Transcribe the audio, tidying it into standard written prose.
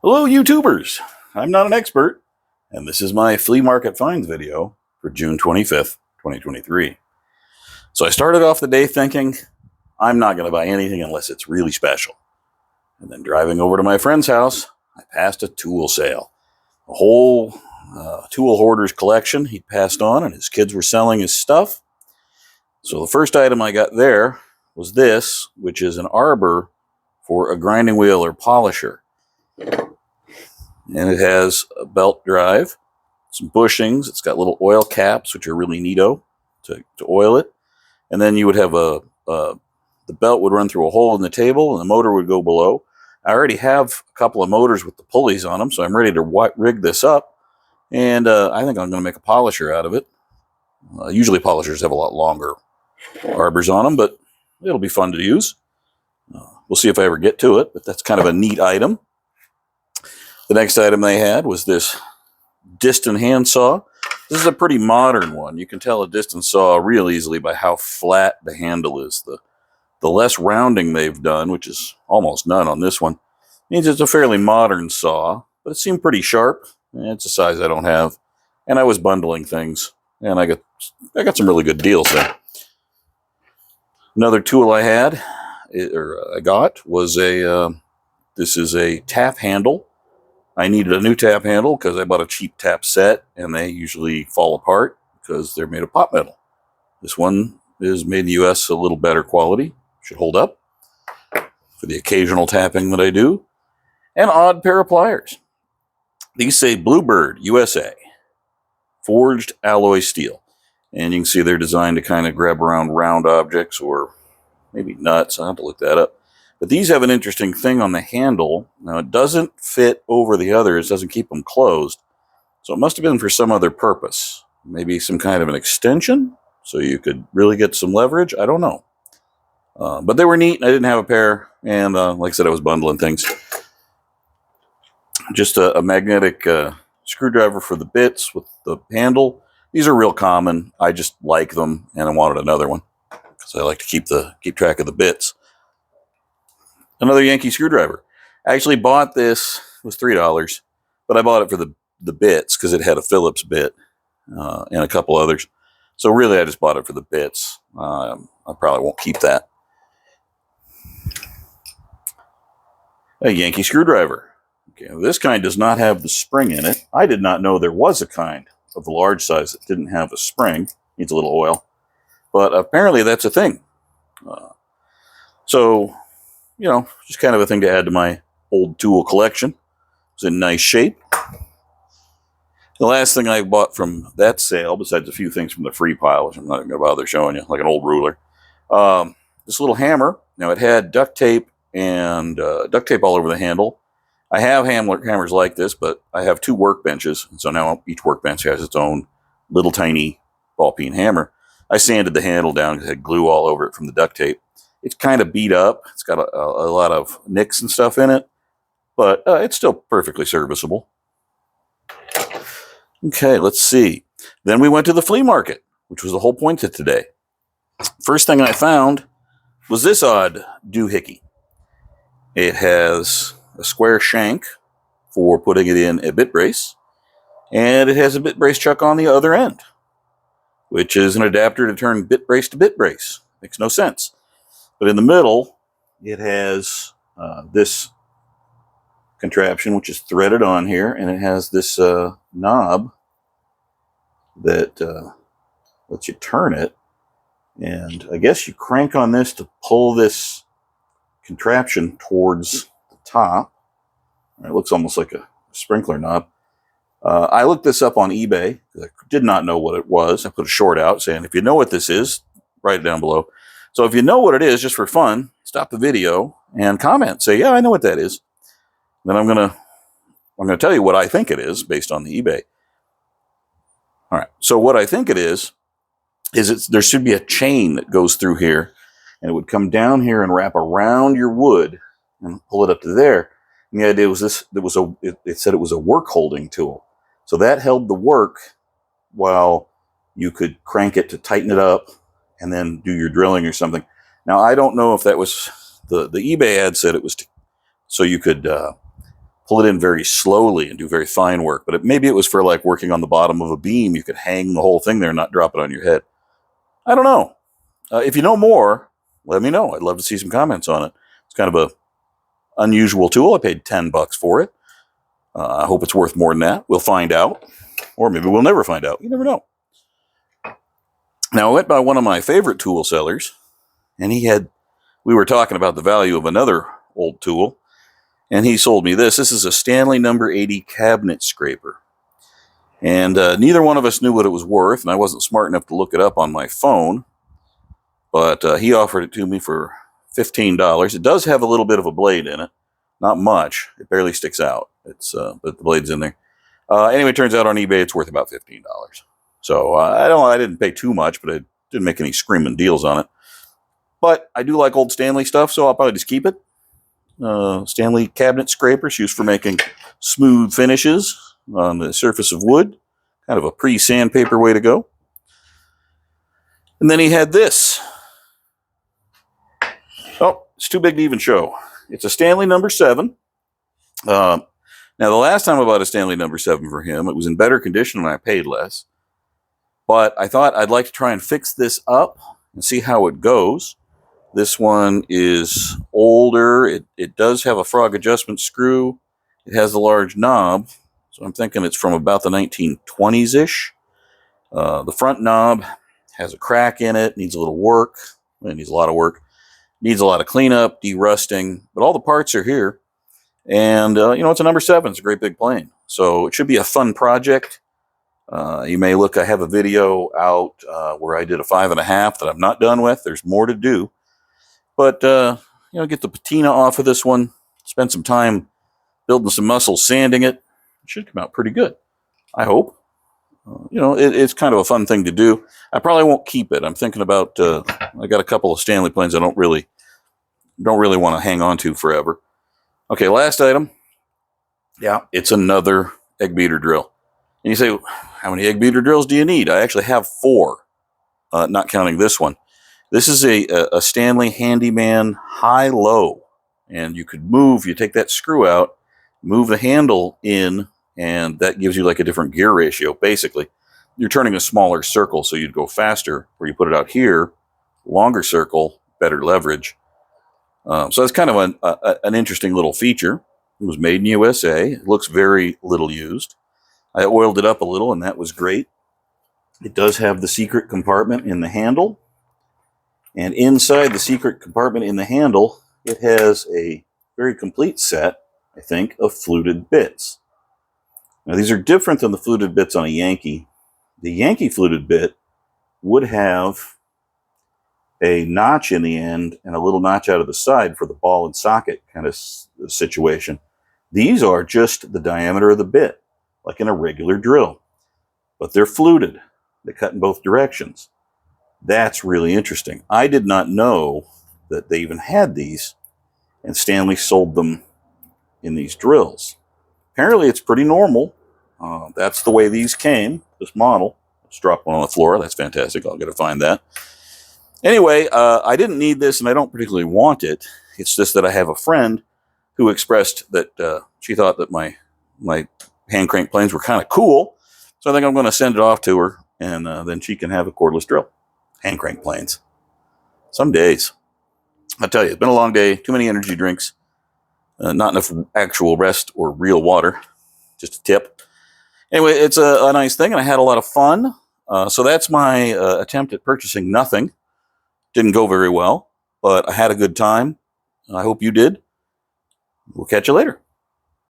Hello YouTubers, I'm not an expert, and this is my flea market finds video for June 25th, 2023. So I started off the day thinking, I'm not going to buy anything unless it's really special. And then driving over to my friend's house, I passed a tool sale. A whole tool hoarder's collection he'd passed on, and his kids were selling his stuff. So the first item I got there was this, which is an arbor for a grinding wheel or polisher. And it has a belt drive, some bushings. It's got little oil caps, which are really neato to oil it. And then you would have the belt would run through a hole in the table, and the motor would go below. I already have a couple of motors with the pulleys on them, so I'm ready to rig this up. And I think I'm going to make a polisher out of it. Usually polishers have a lot longer arbors on them, but it'll be fun to use. We'll see if I ever get to it, but that's kind of a neat item. The next item they had was this distant handsaw. This is a pretty modern one. You can tell a distant saw real easily by how flat the handle is. The less rounding they've done, which is almost none on this one, means it's a fairly modern saw, but it seemed pretty sharp. It's a size I don't have, and I was bundling things, and I got some really good deals there. Another tool I got was this is a tap handle. I needed a new tap handle because I bought a cheap tap set, and they usually fall apart because they're made of pot metal. This one is made in the US, a little better quality. Should hold up for the occasional tapping that I do. An odd pair of pliers. These say Bluebird USA, forged alloy steel. And you can see they're designed to kind of grab around round objects or maybe nuts. I'll have to look that up. But these have an interesting thing on the handle. Now, it doesn't fit over the others, doesn't keep them closed. So it must have been for some other purpose. Maybe some kind of an extension, so you could really get some leverage. I don't know. But they were neat, and I didn't have a pair. And like I said, I was bundling things. Just a magnetic screwdriver for the bits with the handle. These are real common. I just like them, and I wanted another one because I like to keep track of the bits. Another Yankee screwdriver. I actually bought this, it was $3, but I bought it for the bits because it had a Phillips bit and a couple others. So really, I just bought it for the bits. I probably won't keep that. A Yankee screwdriver. Okay, this kind does not have the spring in it. I did not know there was a kind of the large size that didn't have a spring. Needs a little oil. But apparently that's a thing. So, you know, just kind of a thing to add to my old tool collection. It's in nice shape. The last thing I bought from that sale, besides a few things from the free pile, which I'm not even going to bother showing you, like an old ruler, this little hammer. Now, it had duct tape and duct tape all over the handle. I have hammers like this, but I have two workbenches, and so now each workbench has its own little tiny ball-peen hammer. I sanded the handle down because it had glue all over it from the duct tape. It's kind of beat up. It's got a lot of nicks and stuff in it, but it's still perfectly serviceable. Okay, let's see. Then we went to the flea market, which was the whole point of today. First thing I found was this odd doohickey. It has a square shank for putting it in a bit brace, and it has a bit brace chuck on the other end, which is an adapter to turn bit brace to bit brace. Makes no sense. But in the middle, it has this contraption, which is threaded on here, and it has this knob that lets you turn it. And I guess you crank on this to pull this contraption towards the top. It looks almost like a sprinkler knob. I looked this up on eBay because I did not know what it was. I put a short out saying, if you know what this is, write it down below. So if you know what it is, just for fun, stop the video and comment. Say, yeah, I know what that is. Then I'm gonna tell you what I think it is based on the eBay. All right. So what I think it is there should be a chain that goes through here, and it would come down here and wrap around your wood and pull it up to there. And the idea was this: it said it was a work holding tool, so that held the work while you could crank it to tighten it up and then do your drilling or something. Now, I don't know if that was the eBay ad said it was so you could pull it in very slowly and do very fine work. But maybe it was for like working on the bottom of a beam. You could hang the whole thing there and not drop it on your head. I don't know. If you know more, let me know. I'd love to see some comments on it. It's kind of a unusual tool. I paid $10 for it. I hope it's worth more than that. We'll find out. Or maybe we'll never find out. You never know. Now, I went by one of my favorite tool sellers, and we were talking about the value of another old tool, and he sold me this. This is a Stanley number 80 cabinet scraper. And neither one of us knew what it was worth, and I wasn't smart enough to look it up on my phone. But he offered it to me for $15. It does have a little bit of a blade in it. Not much. It barely sticks out. But the blade's in there. Anyway, it turns out on eBay it's worth about $15. So I didn't pay too much, but I didn't make any screaming deals on it. But I do like old Stanley stuff, so I'll probably just keep it. Stanley cabinet scrapers used for making smooth finishes on the surface of wood. Kind of a pre-sandpaper way to go. And then he had this. Oh, it's too big to even show. It's a Stanley number 7. Now, the last time I bought a Stanley number 7 for him, it was in better condition and I paid less. But I thought I'd like to try and fix this up and see how it goes. This one is older. It does have a frog adjustment screw. It has a large knob. So I'm thinking it's from about the 1920s-ish. The front knob has a crack in it. Needs a little work. It needs a lot of work. Needs a lot of cleanup, de-rusting. But all the parts are here. And, it's a number 7. It's a great big plane. So it should be a fun project. You may look, I have a video out where I did a 5.5 that I'm not done with. There's more to do. But, get the patina off of this one. Spend some time building some muscle, sanding it. It should come out pretty good, I hope. It's kind of a fun thing to do. I probably won't keep it. I'm thinking about, I got a couple of Stanley planes I don't really want to hang on to forever. Okay, last item. Yeah, it's another egg beater drill. And you say, how many egg beater drills do you need? I actually have 4, not counting this one. This is a Stanley Handyman high-low. And you take that screw out, move the handle in, and that gives you like a different gear ratio, basically. You're turning a smaller circle, so you'd go faster, where you put it out here, longer circle, better leverage. So that's kind of an interesting little feature. It was made in USA. It looks very little used. I oiled it up a little, and that was great. It does have the secret compartment in the handle. And inside the secret compartment in the handle, it has a very complete set, I think, of fluted bits. Now, these are different than the fluted bits on a Yankee. The Yankee fluted bit would have a notch in the end and a little notch out of the side for the ball and socket kind of situation. These are just the diameter of the bit, like in a regular drill. But they're fluted. They cut in both directions. That's really interesting. I did not know that they even had these, and Stanley sold them in these drills. Apparently, it's pretty normal. That's the way these came, this model. Let's drop one on the floor. That's fantastic. I'll get to find that. Anyway, I didn't need this, and I don't particularly want it. It's just that I have a friend who expressed that she thought that my hand crank planes were kind of cool. So I think I'm going to send it off to her, and then she can have a cordless drill. Hand crank planes. Some days. I tell you, it's been a long day. Too many energy drinks. Not enough actual rest or real water. Just a tip. Anyway, it's a nice thing, and I had a lot of fun. So that's my attempt at purchasing nothing. Didn't go very well, but I had a good time. I hope you did. We'll catch you later.